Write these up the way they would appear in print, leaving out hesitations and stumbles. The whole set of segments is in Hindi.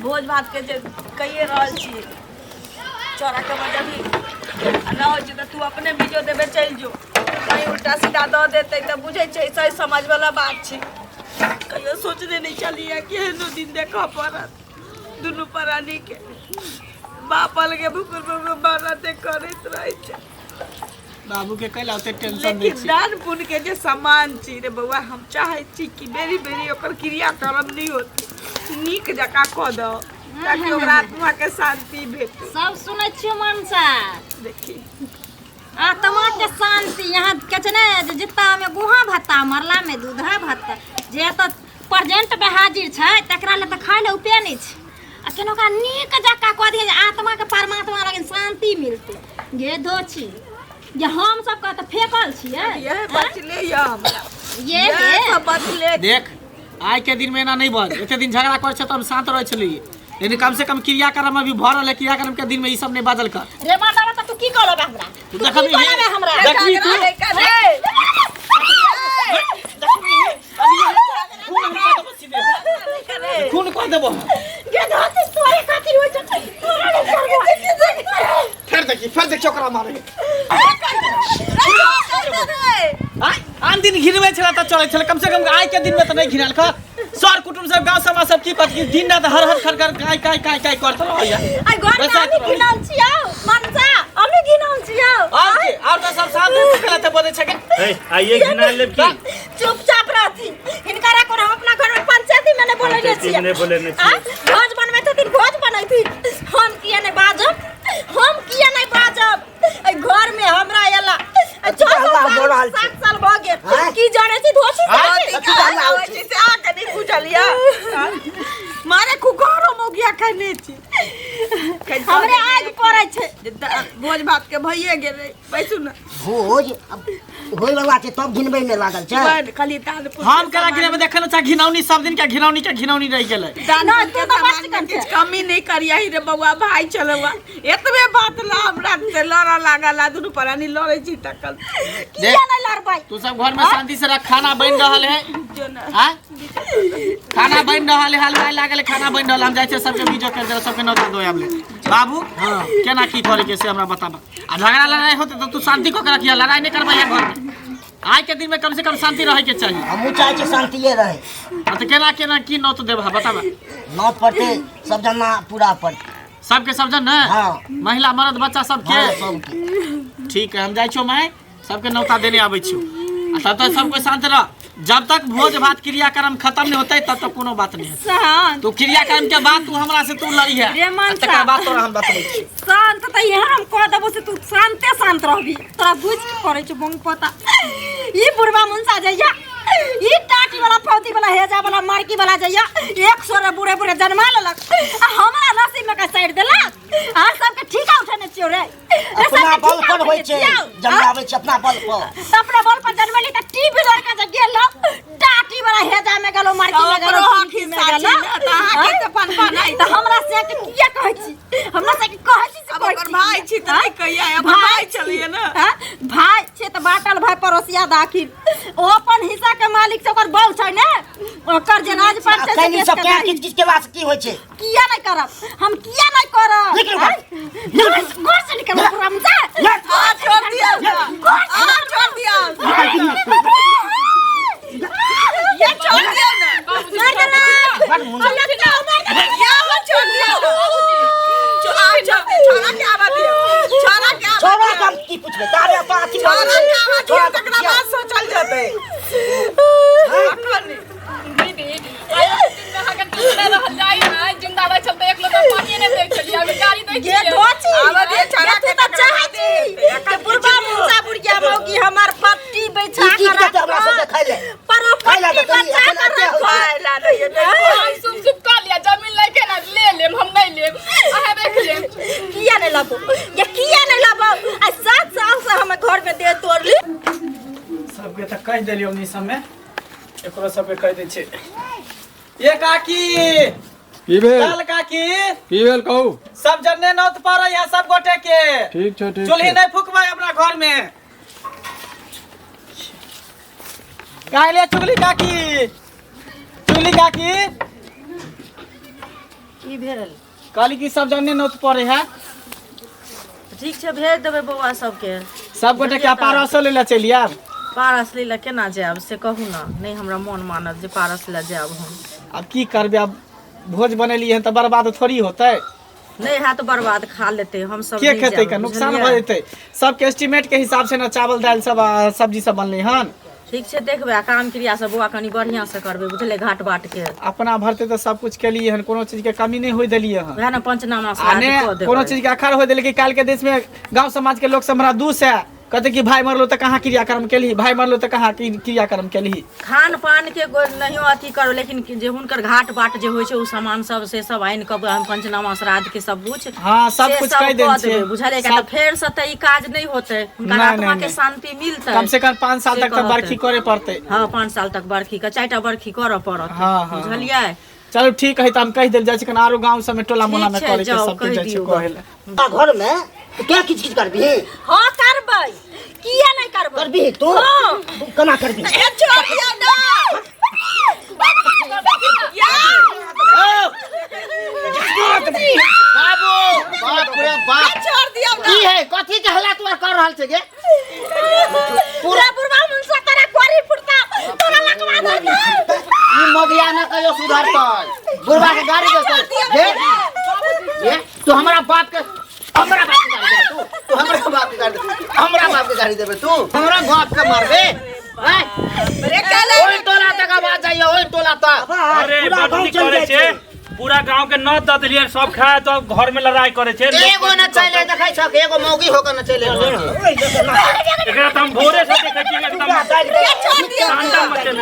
भोज भात के जे कहिए रहल छी चौरा के वजह भी ना हो छी तू अपने वीडियो देबे चल जो कहीं उल्टा सीधा दे देते तो बुझे सही समझ वाला बात छे कहियो सोचने नहीं चलिए कि हेनो दिन देखा पड़त दुनू प्राणी के बाप अलगे भूकुर भूकुर बारते करत रहे छे बाबू के कल आते टेंशन नहीं छी दान पुण्य के जे सम्मान छी रे बउआ हम चाहे छी कि बेरी बेरी ओकर क्रिया कर्म नहीं होती नीक जका क दो ताकि ओकरा आत्मा के शांति भेटे सब सुनै छियो मनसा देखी आत्मा के शांति यहाँ कछ ने जितना में गुहा भत्ता मरला में दूधा भत्ता जे त प्रेजेंट में हाजिर छै तकरा ले त खाय ले उपाय नहीं छै आ केनो का नीक जका क दिए आत्मा के परमात्मा लगे शांति मिलते गे दोछी जे हम सब का त फेकल छियै ये बचले या हमरा ये सब बचले देख आज के दिन में ना नहीं बज एते दिन झगड़ा कर छ त हम शांत रह छली लेकिन कम से कम क्रिया कर्म अभी भरल है क्रिया कर्म के दिन में ई सब नहीं बाजल कर रे माता त तू की कहलबे हमरा तू देखबी हमरा देखबी तू खून कर देबो गे धरती तोरे खातिर होय छै फिर देख चोकरा मारे आन दिन घिनवे छला त चले छले कम से कम आज के दिन में त नहीं घिनाल ख सर कुटुंब सब गांव समाज सब की पत दिन रात हर हर खर काय करत रहय आई घर में आदमी घिनाल छियौ मनसा अभी घिनाल छियौ और त सब साथ में पकड़ा त बोले छ के ए आइए घिना लेब की चुपचाप रहती हिनकरा को हम अपना घर में पंचायती में ने बोले छियै ने बोले ने भोज बनबै छथिन भोज बनैती हम किया नहीं बाजब हम किया नहीं बाजब ए घर में हमरा एला 7 साल भ गेल की जाने छी धोसी से आके नहीं बुझलिया मारे कुकारो मोगिया खाने छी हमरे आग पड़ै छै भोज भात के भइए गेलै बैसु न भोज होय वाला छै तब घिनबै में लागल छै खाली दान हम करा गिरे में देखन छ घिनौनी सब दिन के घिनौनी रह गेलै दान के सामान किछ कमी नहीं करिया ही रे बउआ भाई चलवा एतबे बात ला हमरा से लड़ा लागल दुनु प्राणी लड़ै छी तकल किया नहीं लड़बै तू सब घर में शांति से रख खाना बन रहल है हां खाना बन रहल है हलवाई लागल खाना बन रहल हम जाय छै सबके बीजो कर दे सबके नौता दो आबले बाबू हां केना की करे के से हमरा बताबा आ झगड़ा लड़ाई होते तो तू शांति को रखिया लड़ाई नहीं करबा घर में आज के दिन में कम से कम शांति रहे के चाहिए हमहू चाहे छी शांतिये रहे तो केना की नौत देबा बताबा नौत पड़ते सब जना पूरा पड़ते सबके सब जन ना हां महिला मर्द बच्चा सबके सबके ठीक है हम जाय छो मैं सबके नौता देने आबै छियो आ तब तक सब कोई शांत रह जब तक भोज भात क्रिया कर्म खत्म नहीं होता है तब तक कोनो बात नहीं है शांत तू क्रिया कर्म के बाद तू हमरा से तू लड़ी है रे मनसा तकर बाद तोरा हम बतबै छी शांत त यहाँ हम कह देबो से तू शांत रहबी तोरा बुझ के पड़ै छै बंग पता ई बुढ़वा मुंसा जइया ई टाटी वाला फौती वाला हेजा वाला मारकी वाला जइया 100 रे बुढ़े बुढ़े जन्मा लेलक आ हमरा नसीब में का साइड देलक आ सबके ठीका उठने छियो रे अपना बल पर होय छै जन्माबै छै अपना बल पर अपने बल पर जन्मली त टीवी लड़का जे गेलो टाटी वाला हेजा में गेलो मारकी में गेलो हकी में गेलो त अहाँ के त बनाई त हमरा से के किया कहै छी हमरा से के कहै छी अब ओकर भाई छी त कहिया अब भाई चलिए ना भाई छै त बाटल भाई पड़ोसिया दाखिल ओ अपन हिस्सा के मालिक से ओकर बल छै ने ओकर जनाज पर से कनी सब के किछ के वास्ते की होय छै किया नहीं करब हम किया नहीं करब घर से निकल पूरा मुझे हाथ छोड़ दिया हाथ छोड़ दिया ये छोड़ दिया ना मार देना अल्लाह का ये हाथ छोड़ दिया छोरा क्या बात है छोरा हम की पूछबे तारे पाती छोरा क्या बात है तकरा बात सोचल जते जिंदाबाद चलते एक लोग पानी नहीं देख चली अब गाड़ी देख ये धोची अब ये छोरा के त चाहती के बुढ़वा मुंसा बुढ़िया मौगी हमार पट्टी बैठा की कर के हमरा से खाइ ले पर ओ खाइला पट्टी तो बैठा कर खाइला नहीं हम सुप कर लिया जमीन लेके ना ले लेम हम नहीं लेम आहे देख लेम किया नहीं लाबो ये किया नहीं लाबो आ 7 साल से हम घर में दे तोड़ली सबके त कह देलियो नि समय एकरो सबके कह दे छै ये काकी की भेल चल काकी की भेल कहू सब जन्ने नौत पर है सब गोटे के ठीक छै चूल्ही नहीं फूकबा अपना घर में काहे ले चुगली काकी की भेल कहली कि सब जने नोत पड़े है ठीक छै भेज देबै बौआ सबके सब गोटे के पारसो ले चलिए आब पारस लै लए केना जायब से कहू ना नहीं हमरा मन मानत जे पारस लए जायब हम अब की करबे अब भोज बनेलिए हैं तो बर्बाद थोड़ी होते नहीं है तो बर्बाद खा लेते हम सब के नहीं खेते जायब, का नुकसान बुझलियै? हो जेते सबके एस्टीमेट के हिसाब से ना चावल दाल सब सब्जी सब बनले हन ठीक छै देखबै आ काम क्रिया सब बौआ कनी बढ़िया से करबै बुझले घाट बाट के अपना भरते तो सब कुछ के लिए हन कोनो चीज के कमी नहीं होई देलिए हन वएह ना पंचनामा आने से कोनो चीज के अखर होई देले कि काल के देश में गांव समाज के लोग सब हमरा दूस है कहते कि भाई मरलो तो कहाँ क्रियाक्रम केली भाई मरलो तो कहाँ क्रियाक्रम केली खान पान के नहियो अथी करो लेकिन जे हुनकर घाट बाट जे होइ छै उ सामान सब से सब आनि के पंचनामा श्राद्ध के सब कुछ हाँ सब से कुछ सब कह देन कऽ देबै, छै बुझलियै का फेर से त ई काज नहीं होते हुनकर नहीं, आत्मा नहीं, के नहीं। शांति मिलते कम से कम 5 साल से तक तो कहते। बरखी करे पड़ते हाँ 5 साल तक बरखी का 4टा बरखी करऽ पड़त हाँ, हाँ, बुझलियै चलो ठीक है तो हम कह दिल जाए छिकन आरो गांव सब में टोला मोहल्ला में ठीक छै, करे के जाउ, सब कहि जाए छै दियौ। कहे घर में तो क्या किच किच करबी हाँ करबै किया नहीं करबै करबी तू हाँ। तू कमा करबी ए छोड़िया ना बाबू बाप रे बाप छोड़ दिया की है कथी के हल्ला तू कर रहल छै गे पूरा बुढ़वा मुंसा करा कोरी फुटता तोरा लगवा दे ई मगिया न कहियो सुधरतै बुढ़वा के गाड़ी दे तू हमरा बाप के गाड़ी दे तू हमरा बाप के गाड़ी देबे तू हमरा बाप के मारबे ओइ टोला तक आवाज जाइए ओइ टोला तक अरे बदली करे छे पूरा गांव के नौ दत लिए सब खाए तो घर में लड़ाई करे छे एगो न चले देखै छ एगो मौगी होकर न चले एकरा त हम भोरे से देखै छी एकदम शांता मचले छे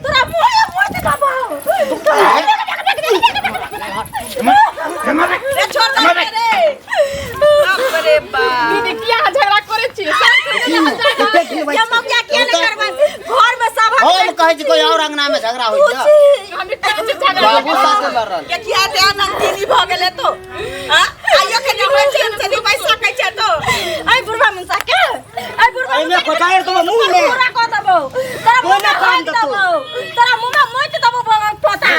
तोरा मुंह मुंह दबाओ ए छोड़ दे रे बाप रे बाप दीदी किया झगड़ा करे छी ये मौका क्या नहीं करबै घर में सब हम कहै छी कोई और अंगना में झगड़ा होई छै हम करे छी झगड़ा बाबू साथे लड़ रहल के किया ते अनंतिनी भ गेले तो हां आइयो के न होय छै से पैसा कहै छै तो आई बुढ़वा मुंसा के आई बुढ़वा एमे कोटायर तो मुंह में पूरा को दबो तोरा मुंह में खोल दबो तोरा मुंह में मोट दबो पोता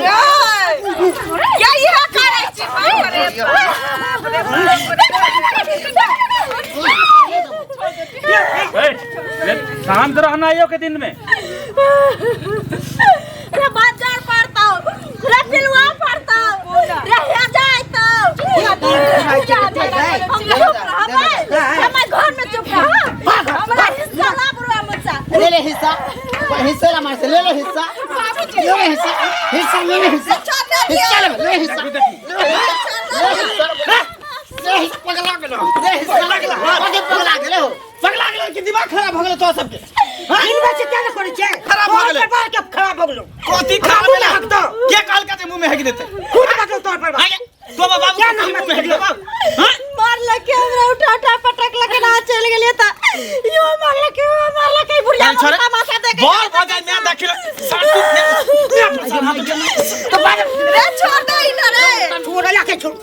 या ये करे छी बाप रे शांत रहना आइयो के दिन में रे बाजार पड़ता रे पिलवा पड़ता रे हे जाय तो हम घर में चुप रह हमरा हिस्सा ला बुढ़वा मुंसा ले ले हिस्सा ला मार से ले ले हिस्सा हिस्सा ले ले हिस्सा ले हिस्सा पगला गेलो ले हिस्सा पगला गेलो कि दिमाग खराब हो गेलो तो सबके इन बच्चे क्या करे छे खराब हो गेलो के खराब हो गेलो कथी खराब भेले हक तो के काल का मुंह में हेक देते खुद बात तोर पर तो बाबू क्या मुंह में हेक देबा हां मार लके हमरा उठा पटक लके ना चल गेलिए त यो मार लके बुढ़िया तमाशा देखे बोल बजाय मैं देखिल तो बात रे छोड़ दे ना रे छोड़ ला के छोड़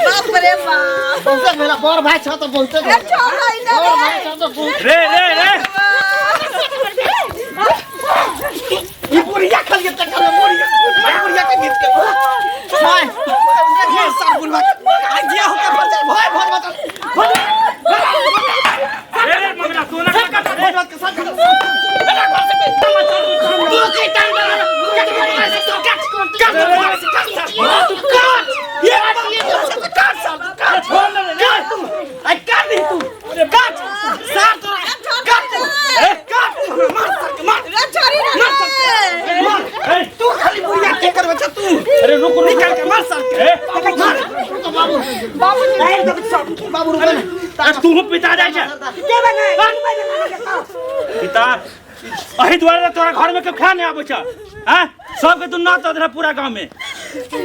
बाप रे बाप बहुत मेरा बड़ भाई छ तो बहुत रे छोड़ दे ना बड़ भाई छ तो बहुत रे रे रे ये बुढ़िया खल के तक बुढ़िया के गीत के हाय ये सब बुलवा आज दिया हो के फंसे भय भय बता रे मगरा तू ना कर भय के साथ तू के टाइम अरे रुक निकाल के मार बाबू रुक तू पिता जाय छे पिता अही द्वारा तोरा घर में के खा नहीं आबै छ हां सब के तू ना तो पूरा गांव में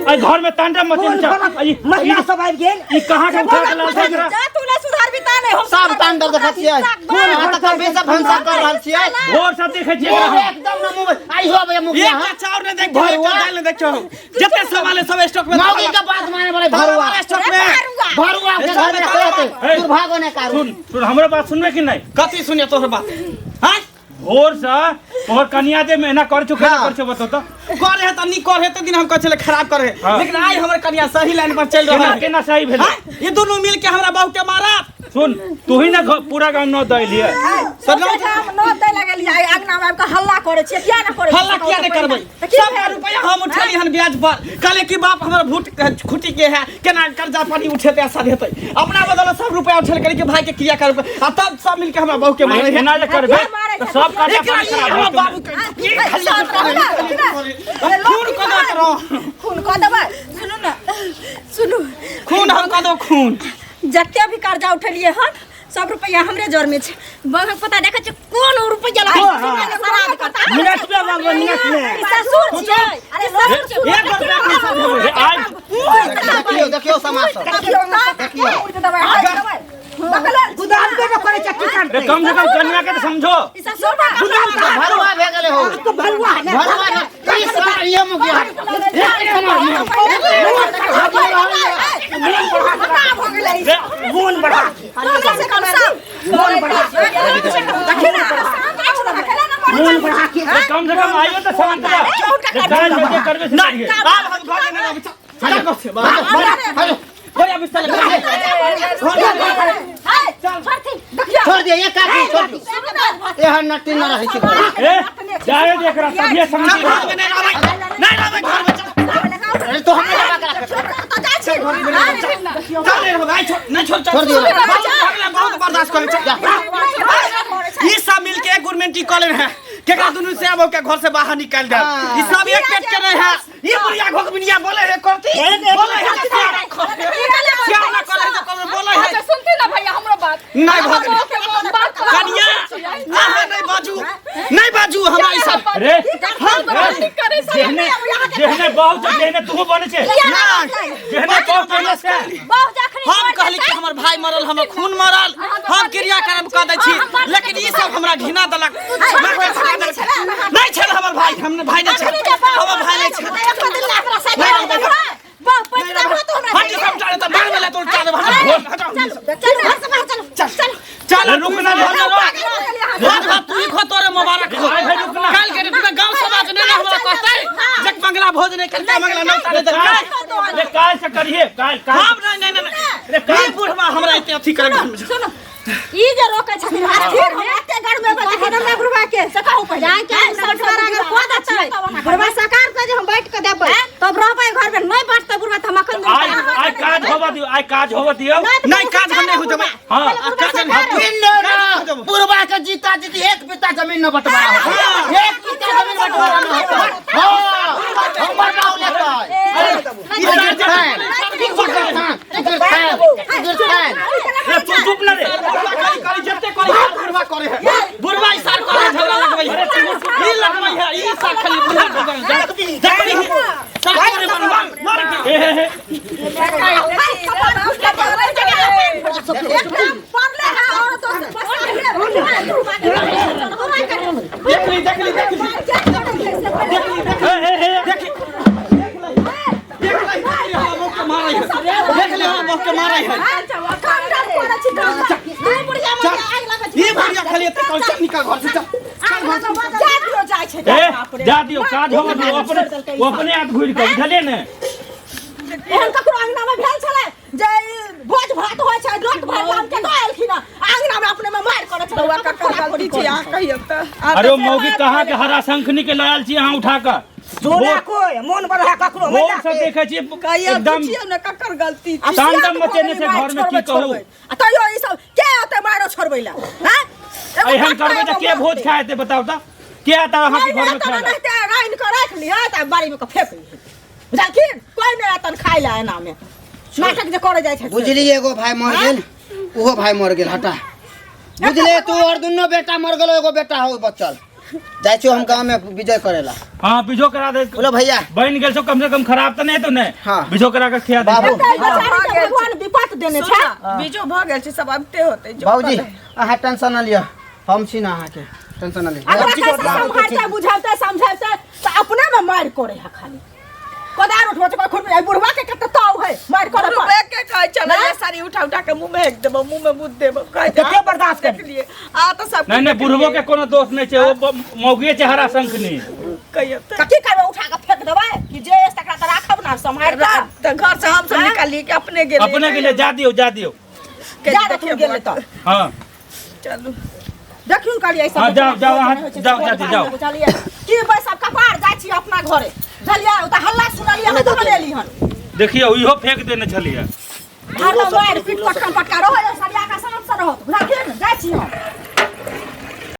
आई घर में तांडव मचल छ महिला सब आबि गेल ई कहां के उठा के लाल छकरा जा तू ना सुधार बिता नहीं हम सब तांडव देखत छियै हां तक बेसा भंसा कर रहल छियै भोर से देखे छियै एकदम न मुंह आई हो बे मुखिया एक चाउर ने देख डाल ने देखो जते सामान सब स्टॉक में मौगी के बात माने वाले भरुआ स्टॉक में भरुआ के घर में कहते दुर्भाग्य ने कारू सुन हमरो बात सुनबे कि नहीं कथी सुनिए तोहर बात हां भोर से तोहर कनिया जे मेहनत कर चुके कर छो बतो तो करे त नी करे त दिन हम कहै छले खराब करे लेकिन आई हमर कनिया सही लाइन पर चल रहल है केना सही भेल ये दोनों मिल के हमरा बाबू के मारा सुन तू ही ना पूरा गांव न दैलिए न दे लगलिए अंगना में आपका हल्ला करे छिए किया ना करे हल्ला किया नहीं करबै सब रुपया हम उठेली हन ब्याज पर कहले कि बाप हमर भूट खुटी के है केना कर्जा पानी उठेते ऐसा देते अपना बदला सब रुपया उठेल करे कि भाई के क्रिया करबै आ तब सब मिल के हमरा बाबू के मारे केना जे करबे सब कर्जा पानी खराब बाबू खून को दत रहो खून को देबै सुनु ना सुनु खून हम का दो खून जते भी कर्जा उठलिए हन सब रुपया हमरे जोर में छै बहुत पता देखै छ कोन रुपया लगा शराब करता मिनट में बाबू मिनट में ससुर छियै अरे ससुर छियै एक रुपया में सब होबे आज देखियो देखियो समाज देखियो गुदाम पे न करे चक्की काट कम से कम कन्या के तो समझो भरुआ भे गेले हो तो भरुआ ई सारा ये मुखिया गुण बढ़ा कम से कम आइयो तो शांत रह गाल मुझे करबे से नहीं अब हम भागे ना चला को से बाहर कोई अब इस छोड़ दे ये काटी छोड़ दे ये हन नटी न रही छै ए जाए देख रहा सब ये समझ नहीं ना घर में अरे तो हमने लगा के रखा चल रे भाई नहीं छोड़ दियो बहुत बर्दाश्त करे ये सब मिल के गवर्नमेंट कॉलेज है केकरा दुनु से अब के घर से बाहर निकाल दे ई सब एक पेट के रहे है ये बुढ़िया घोकबिनिया बोले है करती बोले है क्या ना करे तो कब बोले है सुनते ना भैया हमरो बात नहीं भाग कनिया आहा नहीं बाजू हमरा ई सब रे जेहने बहुत जेहने तू बने छे जेहने बहुत बने से हम कहली कि हमर भाई मरल हमर खून मरल हम क्रिया करब क दै छी लेकिन ई सब हमरा घिना देलक नहीं छल हमर भाई हमने भाई नहीं छल हमर भाई नहीं छल चल रुकना तू ही तोरे मुबारक हो काल के गांव समाज ने हमरा कहतै जक मंगला भोज नहीं करके मंगला नहीं तारे दे रे काल से करिए काल हम नहीं रे काल बुढ़वा हमरा इते अथी करे सुनो ई जे रोकै छथिन हाथिर हम एते घर में बैठे न गुरबा के सकाउ पे जाय के सरकार अगर को देतै गुरबा सरकार पे जे हम बैठ के देबै तब रहबै घर में नहीं बैठतै गुरबा त मखन आई काज होबा दियो आई काज होबा दियो नहीं काज हम नहीं हो देबै हां काज पूर्वा के जीता जीती एक बिता जमीन न बंटवारा एक बिता जमीन बंटवारा हां हमर गांव रे तू चुप न रे करी जत्ते करी बुढ़वा करे है बुढ़वा इशार करे झगड़ा लगबै है ई लगबै है ई सा खाली बुढ़वा देखली सब करे मार के जा दियो काज होबा दियो अपने हाथ घुर के बुझलिए ने एहन ककरो अंगना में भेल छले जे भोज भात होय छै लोट भगवान के दयल खिन अंगना में अपने में मार करे छै बउआ ककर गलती छै आ कहियो त अरे ओ मौगी कहाँ के हरा शंखनी के लायल छी अहाँ उठा कर जोला कोई मन बढ़ा ककरो वो सब देखे छी एकदम न ककर गलती तांडव मचेने से घर में की कहू आ तइयो ई सब के आते मारो छोड़बैला हैं एहन करबे त के भोज खाए ते बताओ त के आता अहाँ के घर में खाए रहते राइन के रख लिया त बाड़ी में के फेंक बुझलखिन कोई नहीं आतन खाइ ला एना में नाटक जे करे जाय छै बुझली एगो भाई मर गेल ओहो भाई मर गेल हटा बुझले तू और दुनो बेटा मर गेलो एगो बेटा हो बचल जाय छो हम गांव में विजय करेला हां बिजो करा दे बोलो भैया बन गेल छो कम से कम खराब त नहीं तो ने हाँ। बिजो करा के खिया दे बाबू भगवान विपत देने छै बीजो भ गेल छै सब अबते होते जो बाबूजी अहाँ टेंशन न लियो हम छी ना अहाँ के टेंशन न लियो समझाते बुझाते समझाते त अपने में मार करे है खाली कोदार उठबो त खुद में बुढ़वा के कत ताव है मार करे एक के कह चल ये सारी उठा उठा के मुंह में हेक देबो मुंह में मुद देबो कह के बर्दाश्त देख लिए आ तो सब नहीं नहीं बुढ़बो के कोनो दोष नहीं छै ओ मौगिए छै हरा शंखनी कहियो कथी करबे उठा के फेंक देबै कि जे तकरा त राखब ना संभाल के तो घर से हम सब निकालिए कि अपने गेले अपने के लिए जा दियो जा दे तू गेले त हां चलू देखियो करी ऐसा हाँ, जाओ अहाँ जाओ चलिए की भाई सब कपार जाइ छी अपना घरे चलिए ओ त हल्ला सुनलिए हम तो लेली हन देखियो इहो फेंक देने छलिए घर में मार पीट पटका रहो सरिया का समझ से रहो बुझा के जाइ छी हम